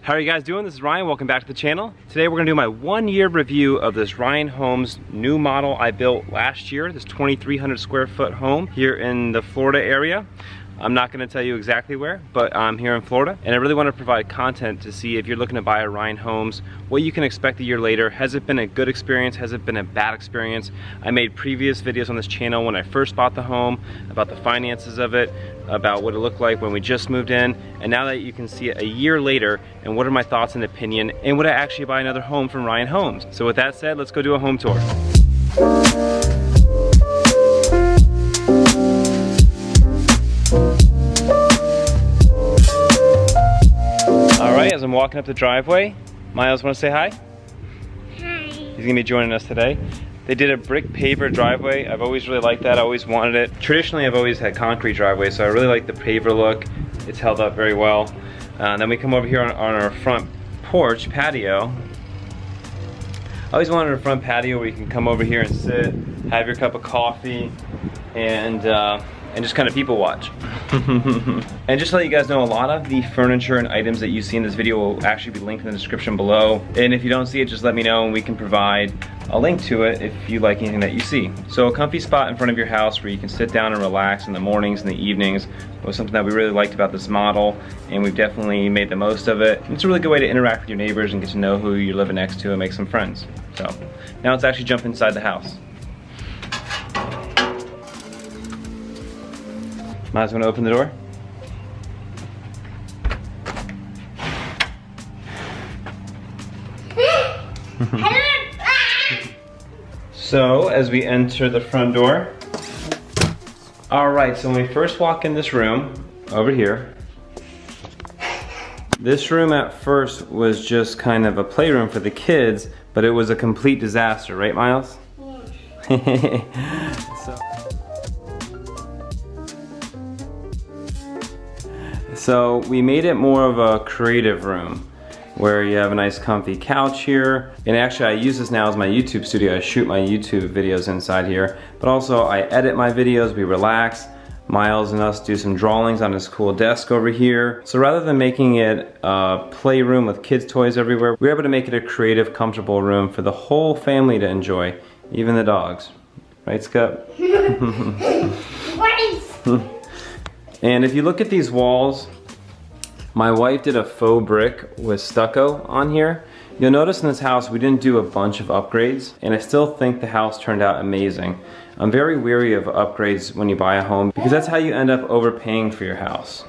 How are you guys doing? This is Ryan, welcome back to the channel. Today we're gonna do my 1-year review of this Ryan Homes new model I built last year, this 2,300 square foot home here in the Florida area. I'm not gonna tell you exactly where, but I'm here in Florida, and I really wanna provide content to see if you're looking to buy a Ryan Homes, what you can expect a year later. Has it been a good experience? Has it been a bad experience? I made previous videos on this channel when I first bought the home, about the finances of it, about what it looked like when we just moved in, and now that you can see it a year later, and what are my thoughts and opinion, and would I actually buy another home from Ryan Homes? So with that said, let's go do a home tour. As I'm walking up the driveway, Miles, want to say hi? Hi. He's gonna be joining us today. They did a brick paver driveway. I've always really liked that. I always wanted it. Traditionally, I've always had concrete driveways, so I really like the paver look. It's held up very well. Then we come over here on our front porch patio. I always wanted a front patio where you can come over here and sit, have your cup of coffee, and just kind of people watch. And just to let you guys know, a lot of the furniture and items that you see in this video will actually be linked in the description below. And if you don't see it, just let me know and we can provide a link to it if you like anything that you see. So a comfy spot in front of your house where you can sit down and relax in the mornings and the evenings was something that we really liked about this model, and we've definitely made the most of it. It's a really good way to interact with your neighbors and get to know who you're living next to and make some friends. So now let's actually jump inside the house. Miles, wanna open the door? So, as we enter the front door. Alright, so when we first walk in this room, over here, this room at first was just kind of a playroom for the kids, but it was a complete disaster, right, Miles? Yeah. So we made it more of a creative room where you have a nice comfy couch here. And actually I use this now as my YouTube studio. I shoot my YouTube videos inside here, but also I edit my videos, we relax. Miles and us do some drawings on this cool desk over here. So rather than making it a playroom with kids' toys everywhere, we were able to make it a creative, comfortable room for the whole family to enjoy, even the dogs. Right, Scott? And if you look at these walls, my wife did a faux brick with stucco on here. You'll notice in this house we didn't do a bunch of upgrades, and I still think the house turned out amazing. I'm very weary of upgrades when you buy a home because that's how you end up overpaying for your house.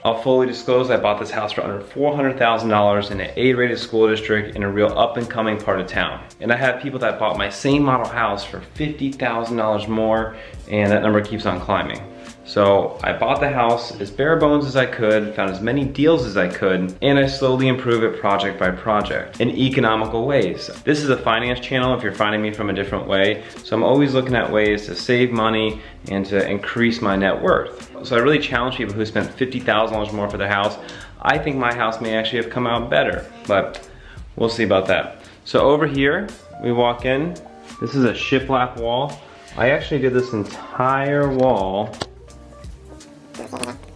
I'll fully disclose I bought this house for under $400,000 in an A-rated school district in a real up-and-coming part of town. And I have people that bought my same model house for $50,000 more, and that number keeps on climbing. So I bought the house as bare bones as I could, found as many deals as I could, and I slowly improve it project by project in economical ways. This is a finance channel if you're finding me from a different way, so I'm always looking at ways to save money and to increase my net worth. So I really challenge people who spent $50,000 more for their house. I think my house may actually have come out better, but we'll see about that. So over here, we walk in. This is a shiplap wall. I actually did this entire wall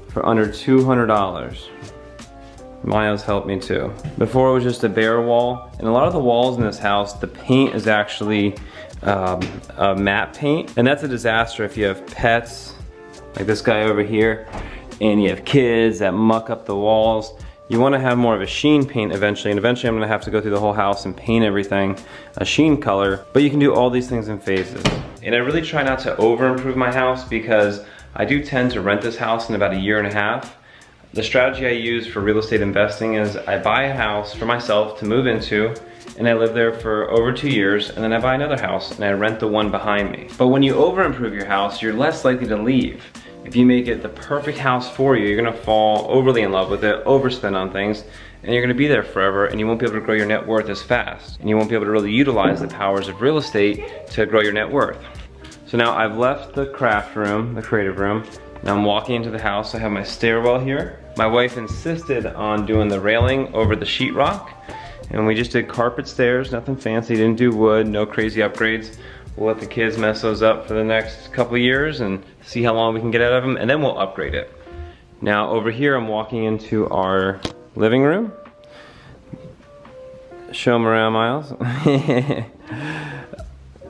for under $200. Miles helped me too. Before it was just a bare wall, and a lot of the walls in this house, the paint is actually a matte paint, and that's a disaster if you have pets, like this guy over here, and you have kids that muck up the walls. You want to have more of a sheen paint eventually, and eventually I'm going to have to go through the whole house and paint everything a sheen color, but you can do all these things in phases. And I really try not to over improve my house because I do tend to rent this house in about 1.5 years. The strategy I use for real estate investing is I buy a house for myself to move into, and I live there for over 2 years, and then I buy another house and I rent the one behind me. But when you over improve your house, you're less likely to leave. If you make it the perfect house for you, you're gonna fall overly in love with it, overspend on things, and you're gonna be there forever, and you won't be able to grow your net worth as fast. And you won't be able to really utilize the powers of real estate to grow your net worth. So now I've left the craft room, the creative room. Now I'm walking into the house. I have my stairwell here. My wife insisted on doing the railing over the sheetrock, and we just did carpet stairs, nothing fancy, didn't do wood, no crazy upgrades. We'll let the kids mess those up for the next couple of years and see how long we can get out of them, and then we'll upgrade it. Now over here I'm walking into our living room. Show them around, Miles.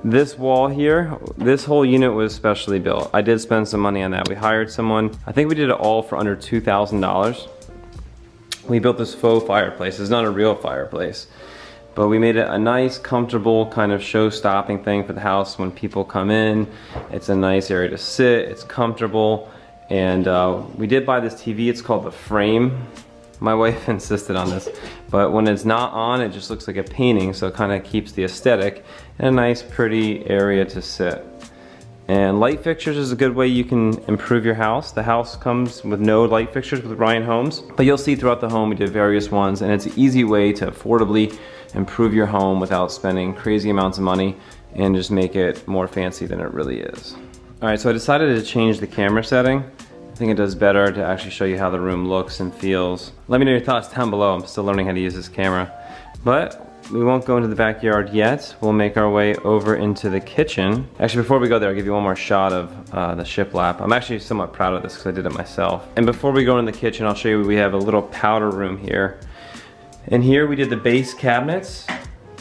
This wall here, this whole unit was specially built. I did spend some money on that. We hired someone. I think we did it all for under $2,000. We built this faux fireplace. It's not a real fireplace, but we made it a nice, comfortable kind of show-stopping thing for the house when people come in. It's a nice area to sit. It's comfortable. And we did buy this TV. It's called the Frame. My wife insisted on this, but when it's not on, it just looks like a painting, so it kind of keeps the aesthetic and a nice, pretty area to sit. And light fixtures is a good way you can improve your house. The house comes with no light fixtures with Ryan Homes, but you'll see throughout the home we did various ones, and it's an easy way to affordably improve your home without spending crazy amounts of money and just make it more fancy than it really is. All right, so I decided to change the camera setting. I think it does better to actually show you how the room looks and feels. Let me know your thoughts down below. I'm still learning how to use this camera. But we won't go into the backyard yet. We'll make our way over into the kitchen. Actually, before we go there, I'll give you one more shot of the shiplap. I'm actually somewhat proud of this because I did it myself. And before we go in the kitchen, I'll show you we have a little powder room here. And here we did the base cabinets.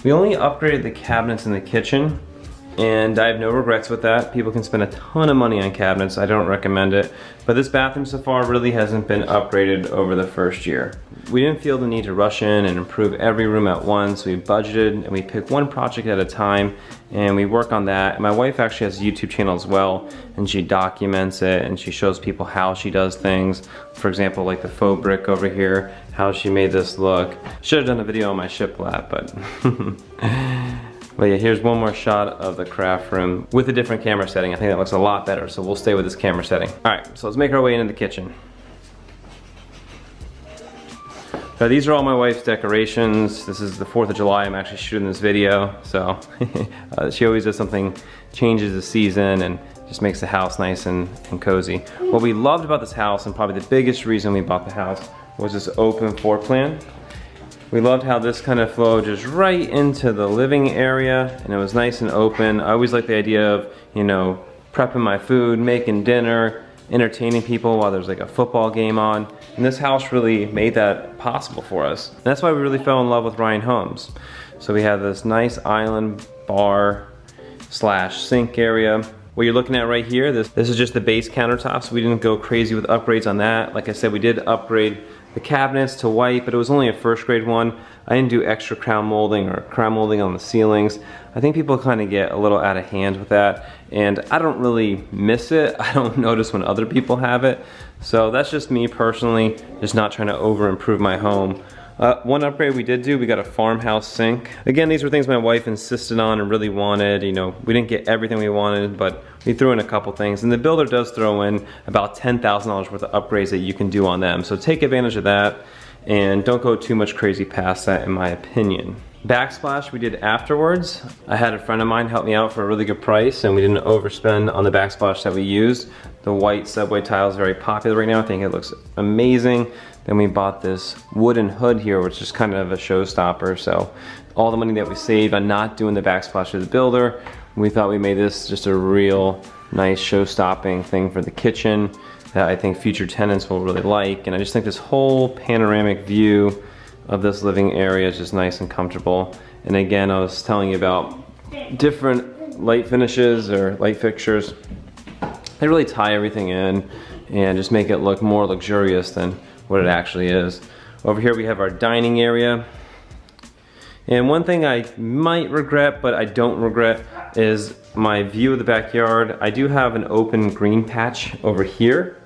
We only upgraded the cabinets in the kitchen, and I have no regrets with that. People can spend a ton of money on cabinets. I don't recommend it. But this bathroom so far really hasn't been upgraded over the first year. We didn't feel the need to rush in and improve every room at once. We budgeted and we pick one project at a time and we work on that. And my wife actually has a YouTube channel as well, and she documents it and she shows people how she does things. For example, like the faux brick over here, how she made this look. Should have done a video on my shiplap, but But yeah, here's one more shot of the craft room with a different camera setting. I think that looks a lot better, so we'll stay with this camera setting. All right, so let's make our way into the kitchen. So these are all my wife's decorations. This is the 4th of July. I'm actually shooting this video, so she always does something, changes the season, and just makes the house nice and cozy. What we loved about this house, and probably the biggest reason we bought the house, was this open floor plan. We loved how this kind of flowed just right into the living area, and it was nice and open. I always like the idea of, you know, prepping my food, making dinner, entertaining people while there's like a football game on. And this house really made that possible for us. And that's why we really fell in love with Ryan Homes. So we have this nice island bar slash sink area. What you're looking at right here, this is just the base countertops. We didn't go crazy with upgrades on that. Like I said, we did upgrade the cabinets to white, but it was only a first grade one. I didn't do extra crown molding or crown molding on the ceilings. I think people kind of get a little out of hand with that, and I don't really miss it. I don't notice when other people have it. So that's just me personally, just not trying to over improve my home. One upgrade we did do, we got a farmhouse sink. Again, these were things my wife insisted on and really wanted. You know, we didn't get everything we wanted, but we threw in a couple things. And the builder does throw in about $10,000 worth of upgrades that you can do on them. So take advantage of that and don't go too much crazy past that, in my opinion. Backsplash we did afterwards. I had a friend of mine help me out for a really good price, and we didn't overspend on the backsplash that we used. The white subway tile is very popular right now. I think it looks amazing. Then we bought this wooden hood here, which is kind of a showstopper. So all the money that we saved on not doing the backsplash to the builder, we thought we made this just a real nice show-stopping thing for the kitchen that I think future tenants will really like. And I just think this whole panoramic view of this living area is just nice and comfortable. And again, I was telling you about different light finishes or light fixtures. They really tie everything in and just make it look more luxurious than what it actually is. Over here we have our dining area. And one thing I might regret, but I don't regret, is my view of the backyard. I do have an open green patch over here,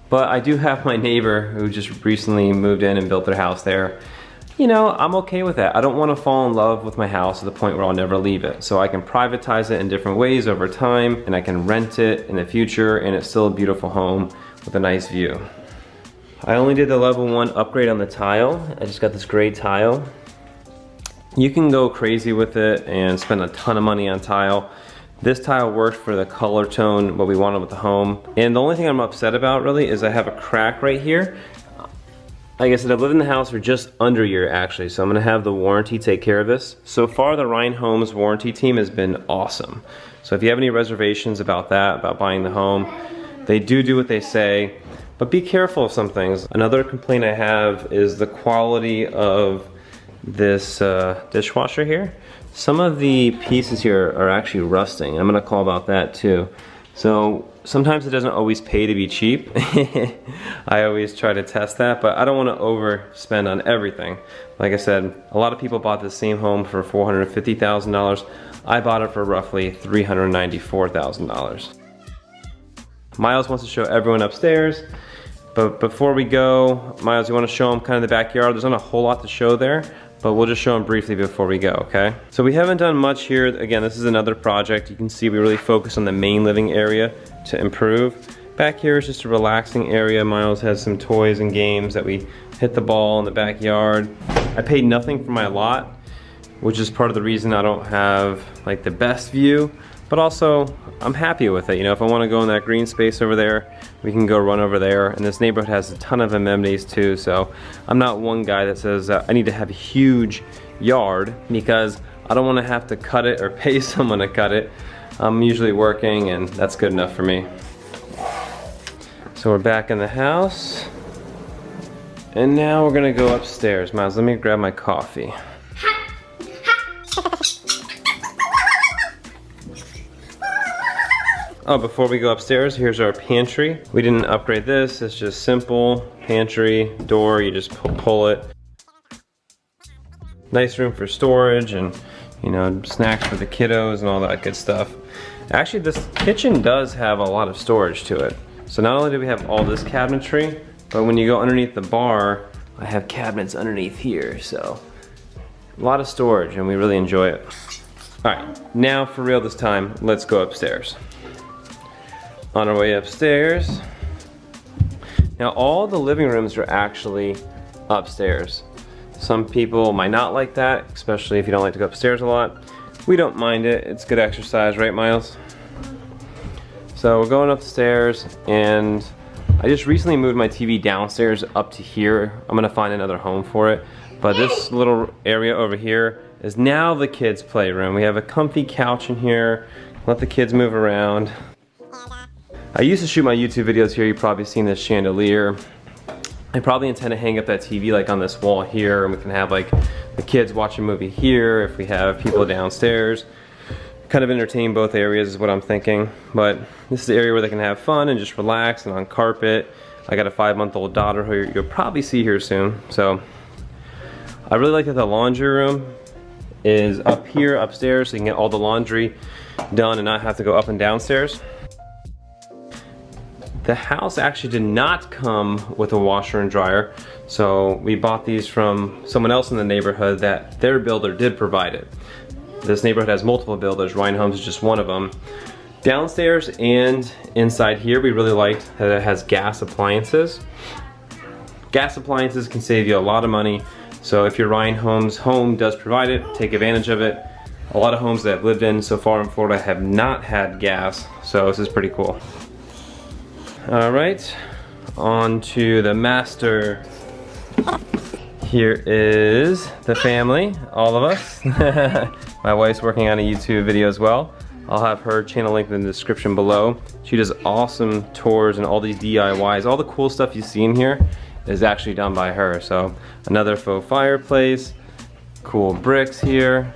but I do have my neighbor who just recently moved in and built their house there. You know, I'm okay with that. I don't want to fall in love with my house to the point where I'll never leave it. So I can privatize it in different ways over time, and I can rent it in the future, and it's still a beautiful home with a nice view. I only did the level 1 upgrade on the tile. I just got this gray tile. You can go crazy with it and spend a ton of money on tile. This tile worked for the color tone, what we wanted with the home. And the only thing I'm upset about really is I have a crack right here. Like I said, I've lived in the house for just under a year actually, so I'm gonna have the warranty take care of this. So far, the Ryan Homes warranty team has been awesome. So if you have any reservations about that, about buying the home, they do what they say, but be careful of some things. Another complaint I have is the quality of this dishwasher here. Some of the pieces here are actually rusting. I'm gonna call about that too. So sometimes it doesn't always pay to be cheap. I always try to test that, but I don't want to overspend on everything. Like I said, a lot of people bought the same home for $450,000. I bought it for roughly $394,000. Miles wants to show everyone upstairs, but before we go, Miles, you want to show them kind of the backyard? There's not a whole lot to show there, but we'll just show them briefly before we go, okay? So we haven't done much here. Again, this is another project. You can see we really focus on the main living area to improve. Back here is just a relaxing area. Miles has some toys and games that we hit the ball in the backyard. I paid nothing for my lot, which is part of the reason I don't have like the best view, but also I'm happy with it. You know, if I want to go in that green space over there, we can go run over there. And this neighborhood has a ton of amenities too, so I'm not one guy that says I need to have a huge yard because I don't want to have to cut it or pay someone to cut it. I'm usually working and that's good enough for me. So we're back in the house. And now we're gonna go upstairs. Miles, let me grab my coffee. Oh, before we go upstairs, here's our pantry. We didn't upgrade this, it's just simple pantry, door, you just pull it. Nice room for storage and, you know, snacks for the kiddos and all that good stuff. Actually, this kitchen does have a lot of storage to it. So not only do we have all this cabinetry, but when you go underneath the bar, I have cabinets underneath here, so a lot of storage and we really enjoy it. All right, now for real this time, let's go upstairs. On our way upstairs, now all the living rooms are actually upstairs. Some people might not like that, especially if you don't like to go upstairs a lot. We don't mind it, it's good exercise, right Miles? So we're going upstairs and I just recently moved my TV downstairs up to here. I'm gonna find another home for it. But this little area over here is now the kids' playroom. We have a comfy couch in here, let the kids move around. I used to shoot my YouTube videos here. You've probably seen this chandelier. I probably intend to hang up that TV like on this wall here, and we can have like the kids watch a movie here if we have people downstairs. Kind of entertain both areas is what I'm thinking. But this is the area where they can have fun and just relax and on carpet. I got a 5-month-old daughter who you'll probably see here soon. So I really like that the laundry room is up here upstairs so you can get all the laundry done and not have to go up and downstairs. The house actually did not come with a washer and dryer, so we bought these from someone else in the neighborhood that their builder did provide it. This neighborhood has multiple builders, Ryan Homes is just one of them. Downstairs and inside here, we really liked that it has gas appliances. Gas appliances can save you a lot of money, so if your Ryan Homes home does provide it, take advantage of it. A lot of homes that I've lived in so far in Florida have not had gas, so this is pretty cool. All right, on to the master. Here is the family, all of us. My wife's working on a YouTube video as well. I'll have her channel linked in the description below. She does awesome tours and all these DIYs. All the cool stuff you see in here is actually done by her. So another faux fireplace, cool bricks here.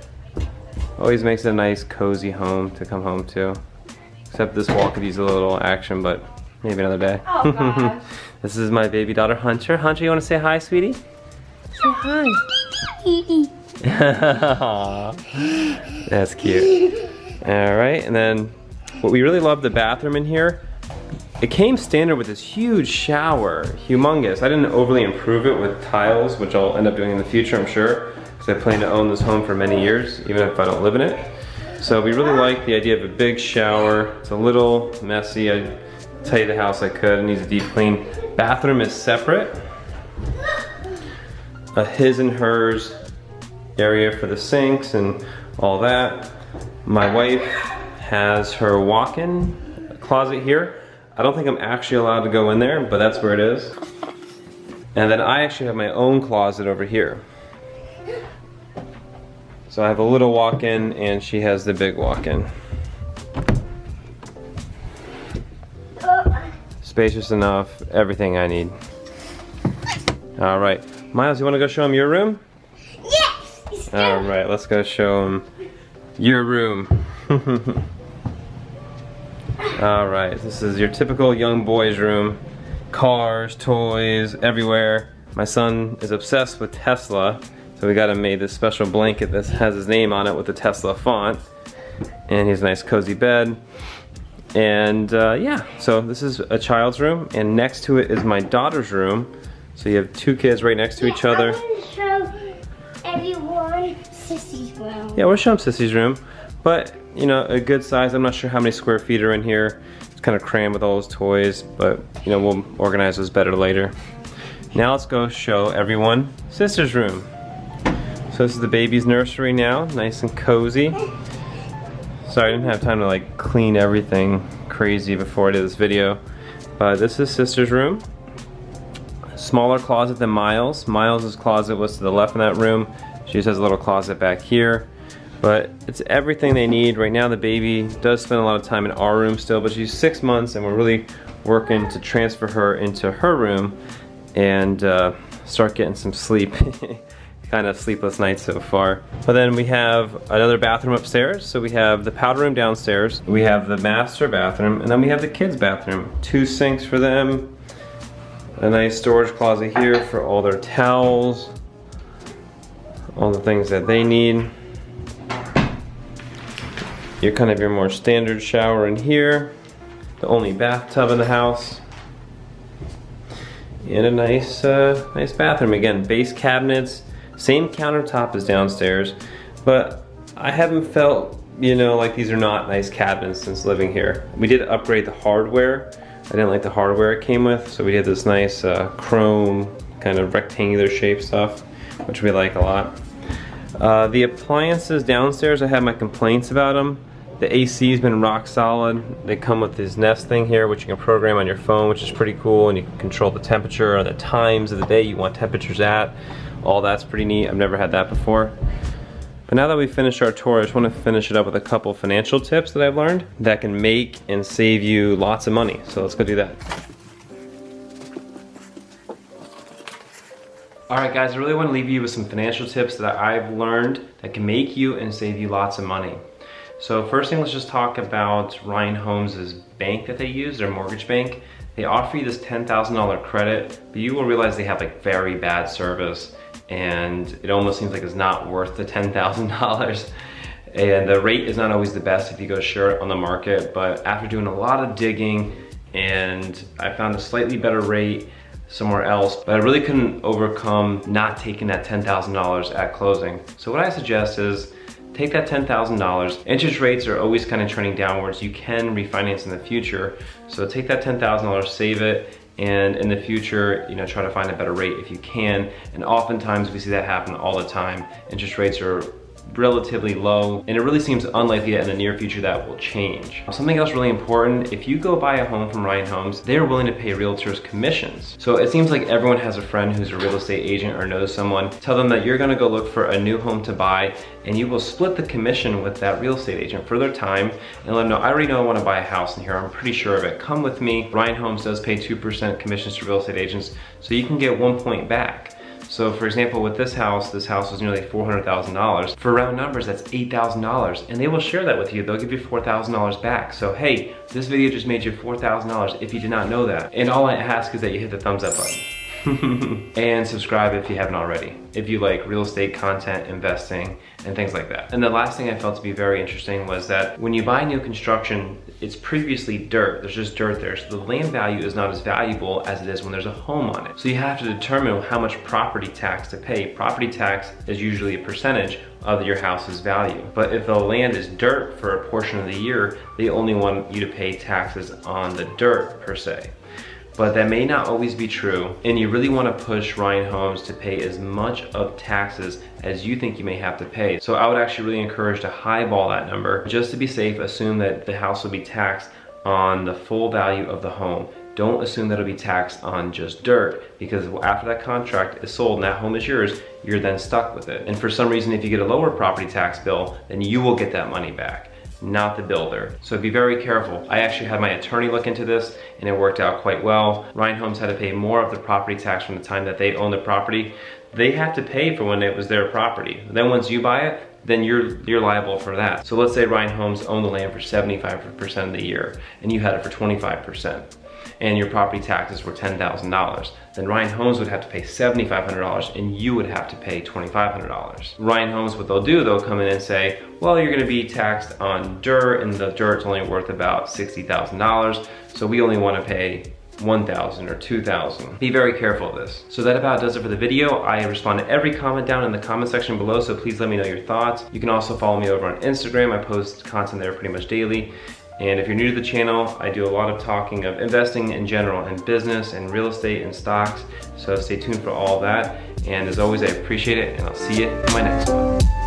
Always makes it a nice cozy home to come home to. Except this wall could use a little action, but maybe another day. Oh, gosh. This is my baby daughter, Hunter. Hunter, you want to say hi, sweetie? Say hi. That's cute. All right, and then what we really love the bathroom in here. It came standard with this huge shower, humongous. I didn't overly improve it with tiles, which I'll end up doing in the future, I'm sure, because I plan to own this home for many years, even if I don't live in it. So we really like the idea of a big shower. It's a little messy. I tell you the house I could, it needs a deep clean. Bathroom is separate. A his and hers area for the sinks and all that. My wife has her walk-in closet here. I don't think I'm actually allowed to go in there, but that's where it is. And then I actually have my own closet over here. So I have a little walk-in and she has the big walk-in. Spacious enough, everything I need. All right, Miles, you wanna go show him your room? Yes! All right, let's go show them your room. All right, this is your typical young boy's room. Cars, toys, everywhere. My son is obsessed with Tesla, so we got him made this special blanket that has his name on it with the Tesla font. And he has a nice cozy bed. And yeah, so this is a child's room, and next to it is my daughter's room. So you have two kids right next to each other. I'm gonna show everyone Sissy's room. Yeah, we'll show them Sissy's room. But, you know, a good size. I'm not sure how many square feet are in here. It's kind of crammed with all those toys, but, you know, we'll organize those better later. Now let's go show everyone Sister's room. So this is the baby's nursery now, nice and cozy. Sorry, I didn't have time to like clean everything crazy before I did this video. But this is Sister's room. Smaller closet than Miles. Miles's closet was to the left in that room. She just has a little closet back here. But it's everything they need. Right now the baby does spend a lot of time in our room still, but she's 6 months and we're really working to transfer her into her room and start getting some sleep. Kind of sleepless nights so far. But then we have another bathroom upstairs. So we have the powder room downstairs. We have the master bathroom, and then we have the kids' bathroom. 2 sinks for them. A nice storage closet here for all their towels. All the things that they need. Your more standard shower in here. The only bathtub in the house. And a nice bathroom. Again, base cabinets. Same countertop as downstairs, but I haven't felt, you know, like these are not nice cabinets since living here. We did upgrade the hardware. I didn't like the hardware it came with, so we did this nice chrome kind of rectangular shape stuff, which we like a lot. The appliances downstairs, I have my complaints about them. The AC's been rock solid. They come with this Nest thing here, which you can program on your phone, which is pretty cool, and you can control the temperature or the times of the day you want temperatures at. All that's pretty neat. I've never had that before. But now that we've finished our tour, I just want to finish it up with a couple financial tips that I've learned that can make and save you lots of money. So let's go do that. Alright guys, I really want to leave you with some financial tips that I've learned that can make you and save you lots of money. So first thing, let's just talk about Ryan Homes' bank that they use, their mortgage bank. They offer you this $10,000 credit, but you will realize they have like very bad service, and it almost seems like it's not worth the $10,000. And the rate is not always the best if you go short on the market, but after doing a lot of digging, and I found a slightly better rate somewhere else, but I really couldn't overcome not taking that $10,000 at closing. So what I suggest is take that $10,000. Interest rates are always kind of trending downwards. You can refinance in the future. So take that $10,000, save it, and in the future, you know, try to find a better rate if you can. And oftentimes we see that happen all the time. Interest rates are relatively low, and it really seems unlikely that in the near future that will change. Something else really important, if you go buy a home from Ryan Homes, they're willing to pay realtors commissions. So it seems like everyone has a friend who's a real estate agent or knows someone. Tell them that you're gonna go look for a new home to buy, and you will split the commission with that real estate agent for their time, and let them know, I already know I wanna buy a house in here, I'm pretty sure of it. Come with me. Ryan Homes does pay 2% commissions to real estate agents, so you can get 1 point back. So for example, with this house was nearly $400,000. For round numbers, that's $8,000, and they will share that with you. They'll give you $4,000 back. So hey, this video just made you $4,000 if you did not know that. And all I ask is that you hit the thumbs up button. And subscribe if you haven't already, if you like real estate content, investing, and things like that. And the last thing I felt to be very interesting was that when you buy new construction, it's previously dirt. There's just dirt there. So the land value is not as valuable as it is when there's a home on it. So you have to determine how much property tax to pay. Property tax is usually a percentage of your house's value. But if the land is dirt for a portion of the year, they only want you to pay taxes on the dirt per se. But that may not always be true, and you really want to push Ryan Homes to pay as much of taxes as you think you may have to pay. So I would actually really encourage to highball that number. Just to be safe, assume that the house will be taxed on the full value of the home. Don't assume that it'll be taxed on just dirt, because after that contract is sold and that home is yours, you're then stuck with it. And for some reason, if you get a lower property tax bill, then you will get that money back, not the builder. So be very careful. I actually had my attorney look into this, and it worked out quite well. Ryan Homes had to pay more of the property tax from the time that they owned the property they have to pay for when it was their property. Then once you buy it, then you're liable for that. So let's say Ryan Homes owned the land for 75% of the year, and you had it for 25%, and your property taxes were $10,000. Then Ryan Homes would have to pay $7,500, and you would have to pay $2,500. Ryan Homes, what they'll do, they'll come in and say, well, you're gonna be taxed on dirt, and the dirt's only worth about $60,000, so we only wanna pay $1,000 or $2,000. Be very careful of this. So that about does it for the video. I respond to every comment down in the comment section below, so please let me know your thoughts. You can also follow me over on Instagram. I post content there pretty much daily. And if you're new to the channel, I do a lot of talking of investing in general, and business and real estate and stocks. So stay tuned for all that. And as always, I appreciate it, and I'll see you in my next one.